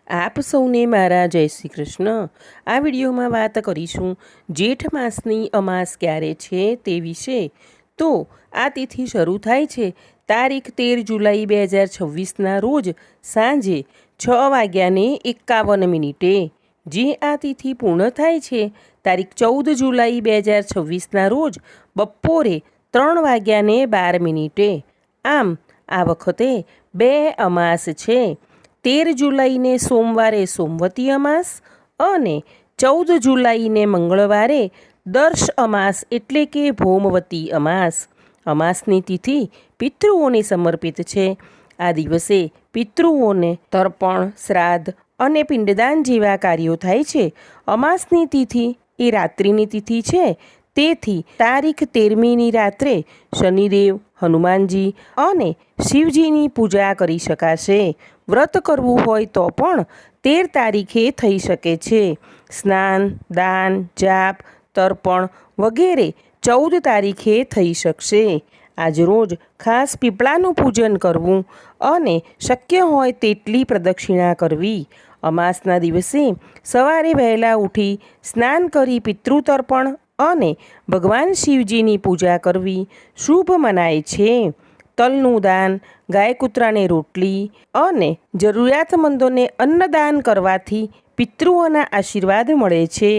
આપ સૌને મારા જય શ્રી કૃષ્ણ। આ વિડીયોમાં વાત કરીશું જેઠ માસની અમાસ ક્યારે છે તે વિશે। તો આ તિથિ શરૂ થાય છે તારીખ 13 જુલાઈ 2026ના રોજ સાંજે 6:51 જે આ તિથિ પૂર્ણ થાય છે તારીખ 14 જુલાઈ 2026ના રોજ બપોરે 3:12। આમ આ વખતે 2 અમાસ છે। 13 જુલાઈને સોમવારે સોમવતી અમાસ અને 14 જુલાઈને મંગળવારે દર્શ અમાસ એટલે કે ભૌમવતી અમાસ। અમાસની તિથિ પિતૃઓને સમર્પિત છે। આ દિવસે પિતૃઓને તર્પણ, શ્રાદ્ધ અને પિંડદાન જેવા કાર્યો થાય છે। અમાસની તિથિ એ રાત્રિની તિથિ છે, તેથી તારીખ 13મીની રાત્રે શનિદેવ, હનુમાનજી અને શિવજીની પૂજા કરી શકાશે। વ્રત કરવું હોય તો પણ 13 તારીખે થઈ શકે છે। સ્નાન, દાન, જાપ, તર્પણ વગેરે 14 તારીખે થઈ શકશે। આજરોજ ખાસ પીપળાનું પૂજન કરવું અને શક્ય હોય તેટલી પ્રદક્ષિણા કરવી। અમાસના દિવસે સવારે વહેલા ઉઠી સ્નાન કરી પિતૃતર્પણ અને ભગવાન શિવજીની પૂજા કરવી શુભ મનાય છે। તલનું દાન, ગાય કૂતરાને રોટલી અને જરૂરિયાતમંદોને અન્નદાન કરવાથી પિતૃઓના આશીર્વાદ મળે છે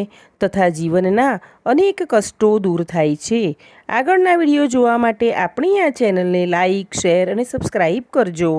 તથા જીવનના અનેક કષ્ટો દૂર થાય છે। આગળના વિડીયો જોવા માટે આપણી આ ચેનલને લાઇક, શેર અને સબસ્ક્રાઈબ કરજો।